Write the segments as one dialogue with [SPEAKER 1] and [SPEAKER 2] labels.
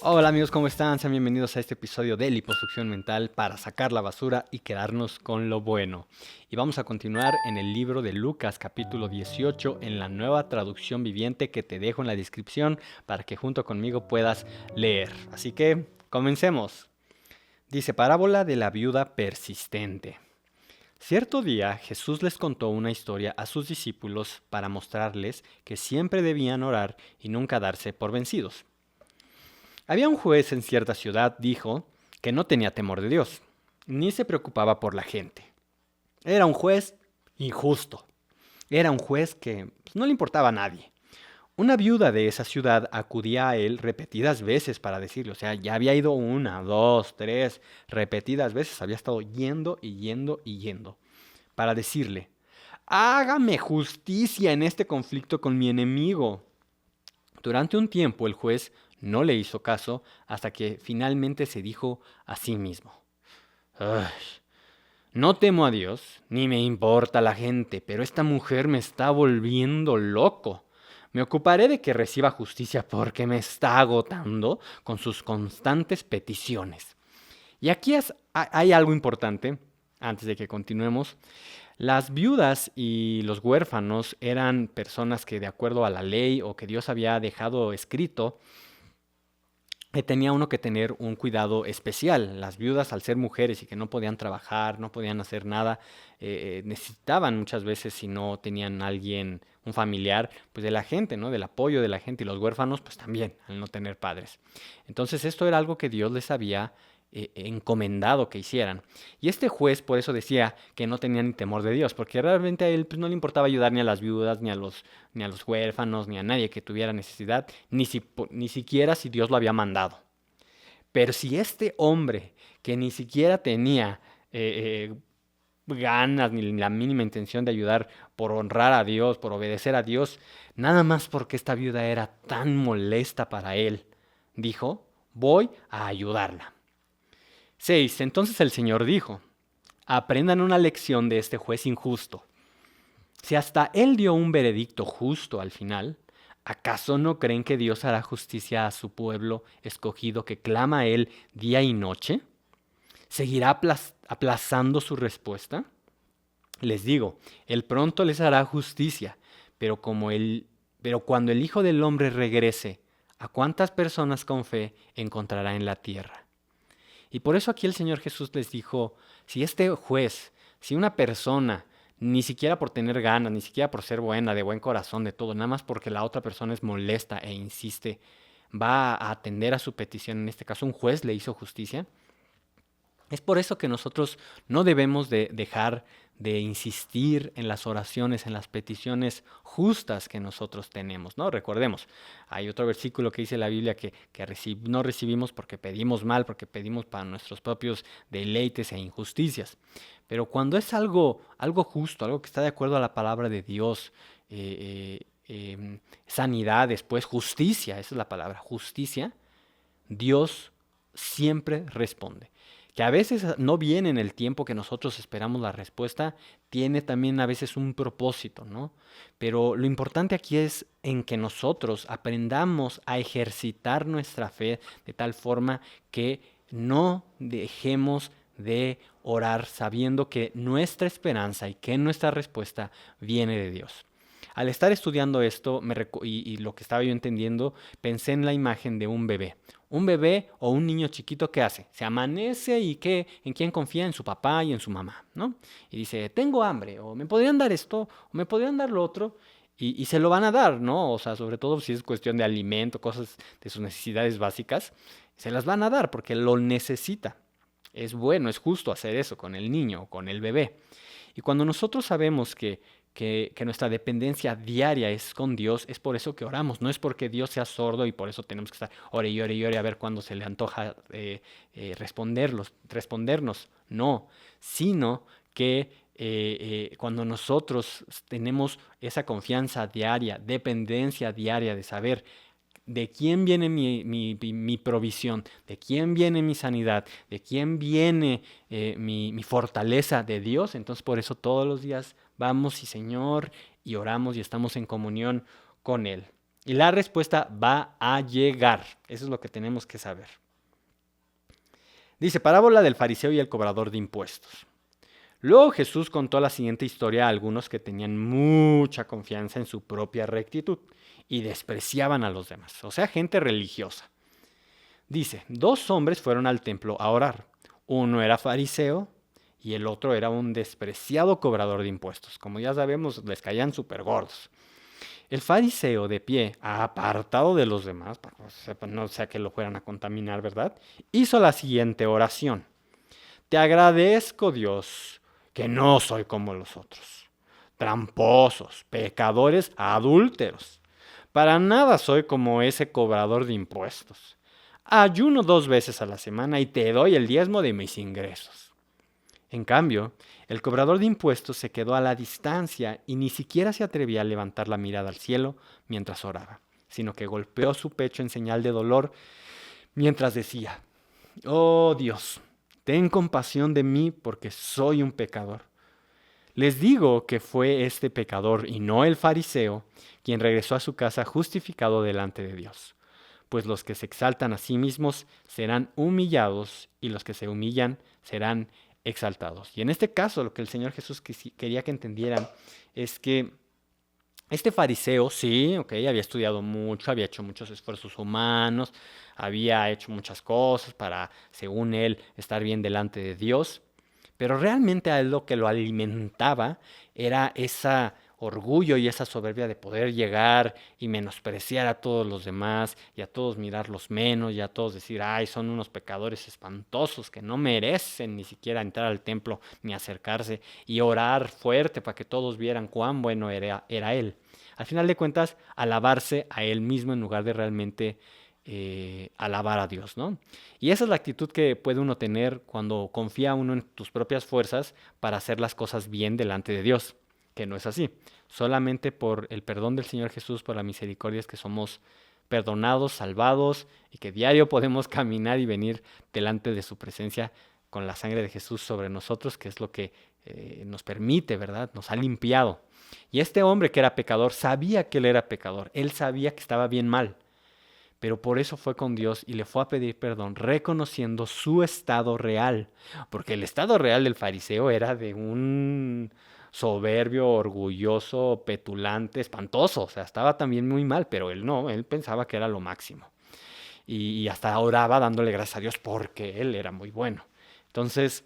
[SPEAKER 1] Hola amigos, ¿cómo están? Sean bienvenidos a este episodio de Liposucción Mental para sacar la basura y quedarnos con lo bueno. Y vamos a continuar en el libro de Lucas capítulo 18 en la nueva traducción viviente que te dejo en la descripción para que junto conmigo puedas leer. Así que comencemos. Dice parábola de la viuda persistente. Cierto día Jesús les contó una historia a sus discípulos para mostrarles que siempre debían orar y nunca darse por vencidos. Había un juez en cierta ciudad, dijo, que no tenía temor de Dios, ni se preocupaba por la gente. Era un juez injusto. Era un juez que no le importaba a nadie. Una viuda de esa ciudad acudía a él repetidas veces para decirle, o sea, ya había ido una, dos, tres, repetidas veces, había estado yendo y yendo y yendo, para decirle, hágame justicia en este conflicto con mi enemigo. Durante un tiempo el juez no le hizo caso hasta que finalmente se dijo a sí mismo, "Ay, no temo a Dios, ni me importa la gente, pero esta mujer me está volviendo loco. Me ocuparé de que reciba justicia porque me está agotando con sus constantes peticiones". Y aquí hay algo importante, antes de que continuemos. Las viudas y los huérfanos eran personas que de acuerdo a la ley o que Dios había dejado escrito, tenía uno que tener un cuidado especial. Las viudas, al ser mujeres y que no podían trabajar, no podían hacer nada, necesitaban muchas veces, si no tenían alguien, un familiar, pues de la gente, ¿no? Del apoyo de la gente. Y los huérfanos, pues también, al no tener padres. Entonces esto era algo que Dios les había encomendado que hicieran. Y este juez por eso decía que no tenía ni temor de Dios, porque realmente a él pues, no le importaba ayudar ni a las viudas, ni a los huérfanos, ni a nadie que tuviera necesidad, ni siquiera si Dios lo había mandado. Pero si este hombre, que ni siquiera tenía ganas ni la mínima intención de ayudar por honrar a Dios, por obedecer a Dios, nada más porque esta viuda era tan molesta para él, dijo, voy a ayudarla. 6. Entonces el Señor dijo, aprendan una lección de este juez injusto. Si hasta él dio un veredicto justo al final, ¿acaso no creen que Dios hará justicia a su pueblo escogido que clama a él día y noche? ¿Seguirá aplazando su respuesta? Les digo, él pronto les hará justicia, pero pero cuando el Hijo del Hombre regrese, ¿a cuántas personas con fe encontrará en la tierra? Y por eso aquí el Señor Jesús les dijo, si este juez, si una persona, ni siquiera por tener ganas, ni siquiera por ser buena, de buen corazón, de todo, nada más porque la otra persona es molesta e insiste, va a atender a su petición, en este caso un juez le hizo justicia, es por eso que nosotros no debemos de dejar de insistir en las oraciones, en las peticiones justas que nosotros tenemos, ¿no? Recordemos, hay otro versículo que dice la Biblia que no recibimos porque pedimos mal, porque pedimos para nuestros propios deleites e injusticias. Pero cuando es algo justo, algo que está de acuerdo a la palabra de Dios, sanidad, después justicia, esa es la palabra, justicia, Dios siempre responde. Que a veces no viene en el tiempo que nosotros esperamos la respuesta, tiene también a veces un propósito, ¿no? Pero lo importante aquí es en que nosotros aprendamos a ejercitar nuestra fe de tal forma que no dejemos de orar sabiendo que nuestra esperanza y que nuestra respuesta viene de Dios. Al estar estudiando esto y lo que estaba yo entendiendo, pensé en la imagen de un bebé. Un bebé o un niño chiquito, ¿qué hace? Se amanece y ¿en quién confía? En su papá y en su mamá, ¿no? Y dice, tengo hambre, o me podrían dar esto, o me podrían dar lo otro, y se lo van a dar, ¿no? O sea, sobre todo si es cuestión de alimento, cosas de sus necesidades básicas, se las van a dar porque lo necesita. Es bueno, es justo hacer eso con el niño o con el bebé. Y cuando nosotros sabemos que nuestra dependencia diaria es con Dios, es por eso que oramos, no es porque Dios sea sordo y por eso tenemos que estar ore y ore a ver cuándo se le antoja respondernos, no, sino que cuando nosotros tenemos esa confianza diaria, dependencia diaria de saber de quién viene mi provisión, de quién viene mi sanidad, de quién viene mi fortaleza de Dios. Entonces por eso todos los días vamos y Señor y oramos y estamos en comunión con Él. Y la respuesta va a llegar. Eso es lo que tenemos que saber. Dice, parábola del fariseo y el cobrador de impuestos. Luego Jesús contó la siguiente historia a algunos que tenían mucha confianza en su propia rectitud y despreciaban a los demás, o sea, gente religiosa. Dice, 2 hombres fueron al templo a orar. Uno era fariseo y el otro era un despreciado cobrador de impuestos. Como ya sabemos, les caían súper gordos. El fariseo de pie, apartado de los demás, para que no sea que lo fueran a contaminar, ¿verdad? Hizo la siguiente oración. Te agradezco, Dios, que no soy como los otros, tramposos, pecadores, adúlteros. Para nada soy como ese cobrador de impuestos. Ayuno 2 veces a la semana y te doy el diezmo de mis ingresos. En cambio, el cobrador de impuestos se quedó a la distancia y ni siquiera se atrevía a levantar la mirada al cielo mientras oraba, sino que golpeó su pecho en señal de dolor mientras decía, oh Dios, ten compasión de mí porque soy un pecador. Les digo que fue este pecador y no el fariseo quien regresó a su casa justificado delante de Dios. Pues los que se exaltan a sí mismos serán humillados y los que se humillan serán exaltados. Y en este caso lo que el Señor Jesús quería que entendieran es que este fariseo, sí, había estudiado mucho, había hecho muchos esfuerzos humanos, había hecho muchas cosas para, según él, estar bien delante de Dios, pero realmente a él lo que lo alimentaba era ese orgullo y esa soberbia de poder llegar y menospreciar a todos los demás y a todos mirarlos menos y a todos decir, ay, son unos pecadores espantosos que no merecen ni siquiera entrar al templo ni acercarse y orar fuerte para que todos vieran cuán bueno era él. Al final de cuentas, alabarse a él mismo en lugar de realmente alabar a Dios, ¿no? Y esa es la actitud que puede uno tener cuando confía uno en tus propias fuerzas para hacer las cosas bien delante de Dios, que no es así. Solamente por el perdón del Señor Jesús, por la misericordia es que somos perdonados, salvados y que diario podemos caminar y venir delante de su presencia con la sangre de Jesús sobre nosotros, que es lo que nos permite, ¿verdad? Nos ha limpiado. Y este hombre que era pecador sabía que él era pecador, él sabía que estaba bien mal. Pero por eso fue con Dios y le fue a pedir perdón, reconociendo su estado real. Porque el estado real del fariseo era de un soberbio, orgulloso, petulante, espantoso. O sea, estaba también muy mal, pero él no, él pensaba que era lo máximo. Y hasta oraba dándole gracias a Dios porque él era muy bueno. Entonces,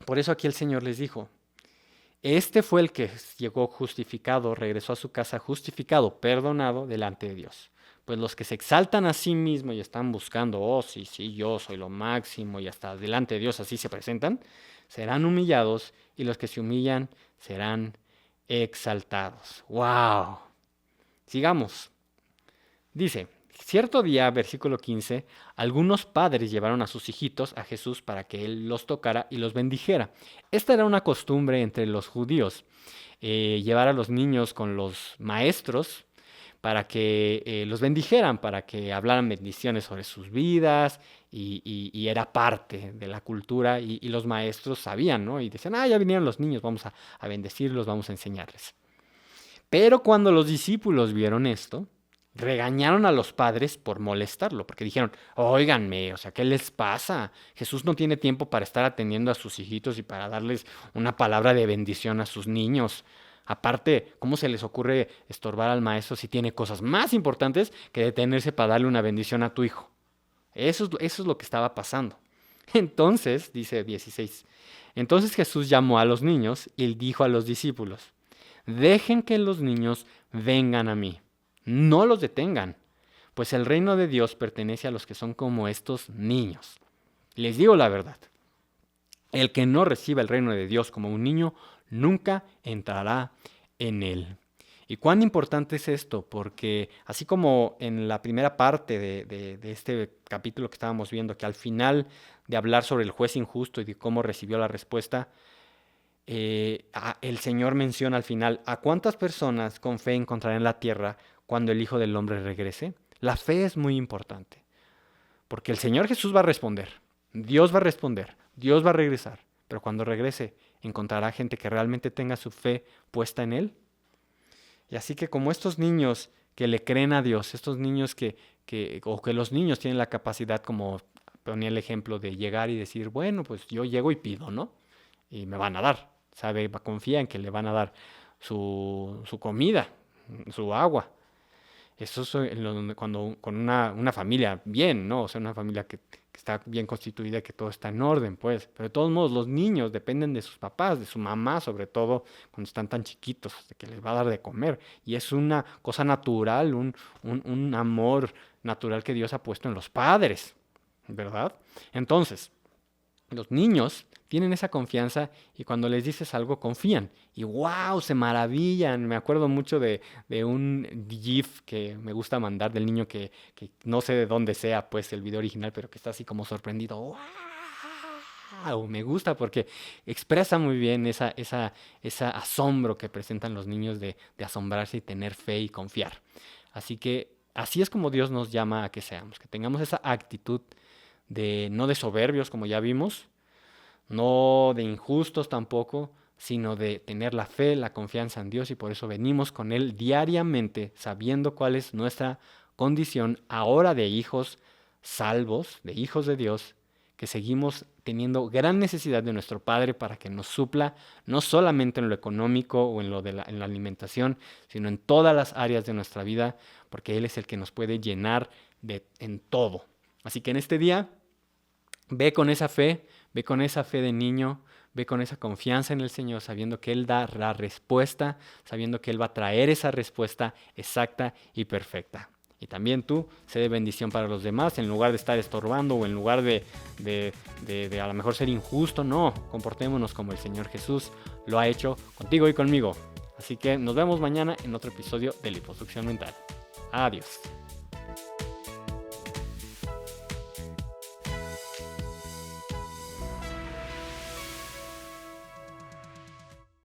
[SPEAKER 1] por eso aquí el Señor les dijo, este fue el que llegó justificado, regresó a su casa justificado, perdonado delante de Dios. Pues los que se exaltan a sí mismos y están buscando, oh, sí, sí, yo soy lo máximo y hasta delante de Dios así se presentan, serán humillados y los que se humillan serán exaltados. ¡Wow! Sigamos. Dice, cierto día, versículo 15, algunos padres llevaron a sus hijitos a Jesús para que él los tocara y los bendijera. Esta era una costumbre entre los judíos, llevar a los niños con los maestros para que los bendijeran, para que hablaran bendiciones sobre sus vidas y era parte de la cultura y los maestros sabían, ¿no? Y decían, ya vinieron los niños, vamos a bendecirlos, vamos a enseñarles. Pero cuando los discípulos vieron esto, regañaron a los padres por molestarlo, porque dijeron, óiganme, o sea, ¿qué les pasa? Jesús no tiene tiempo para estar atendiendo a sus hijitos y para darles una palabra de bendición a sus niños. Aparte, ¿cómo se les ocurre estorbar al maestro si tiene cosas más importantes que detenerse para darle una bendición a tu hijo? Eso es lo que estaba pasando. Entonces, dice 16, entonces Jesús llamó a los niños y dijo a los discípulos, dejen que los niños vengan a mí, no los detengan, pues el reino de Dios pertenece a los que son como estos niños. Les digo la verdad, el que no reciba el reino de Dios como un niño, nunca entrará en él. ¿Y cuán importante es esto? Porque así como en la primera parte de este capítulo que estábamos viendo, que al final de hablar sobre el juez injusto y de cómo recibió la respuesta, el Señor menciona al final, ¿a cuántas personas con fe encontrará en la tierra cuando el Hijo del Hombre regrese? La fe es muy importante, porque el Señor Jesús va a responder, Dios va a responder, Dios va a regresar, pero cuando regrese, ¿encontrará gente que realmente tenga su fe puesta en Él? Y así que como estos niños que le creen a Dios, estos niños o que los niños tienen la capacidad, como ponía el ejemplo, de llegar y decir, bueno, pues yo llego y pido, ¿no? Y me van a dar, sabe, confía en que le van a dar su comida, su agua. Eso es cuando con una familia bien, ¿no? O sea, una familia que está bien constituida, que todo está en orden, pues. Pero de todos modos, los niños dependen de sus papás, de su mamá, sobre todo cuando están tan chiquitos, de que les va a dar de comer. Y es una cosa natural, un amor natural que Dios ha puesto en los padres, ¿verdad? Entonces, los niños tienen esa confianza y cuando les dices algo confían y wow, se maravillan. Me acuerdo mucho de un GIF que me gusta mandar del niño que no sé de dónde sea pues el video original, pero que está así como sorprendido. ¡Wow! Me gusta porque expresa muy bien esa asombro que presentan los niños de asombrarse y tener fe y confiar. Así que así es como Dios nos llama a que seamos, que tengamos esa actitud de no de soberbios como ya vimos, no de injustos tampoco, sino de tener la fe, la confianza en Dios y por eso venimos con Él diariamente sabiendo cuál es nuestra condición ahora de hijos salvos, de hijos de Dios, que seguimos teniendo gran necesidad de nuestro Padre para que nos supla no solamente en lo económico o en la alimentación, sino en todas las áreas de nuestra vida, porque Él es el que nos puede llenar en todo. Así que en este día, ve con esa fe de niño, ve con esa confianza en el Señor, sabiendo que Él da la respuesta, sabiendo que Él va a traer esa respuesta exacta y perfecta. Y también tú, sé de bendición para los demás, en lugar de estar estorbando o en lugar de a lo mejor ser injusto, no, comportémonos como el Señor Jesús lo ha hecho contigo y conmigo. Así que nos vemos mañana en otro episodio de Liposucción Mental. Adiós.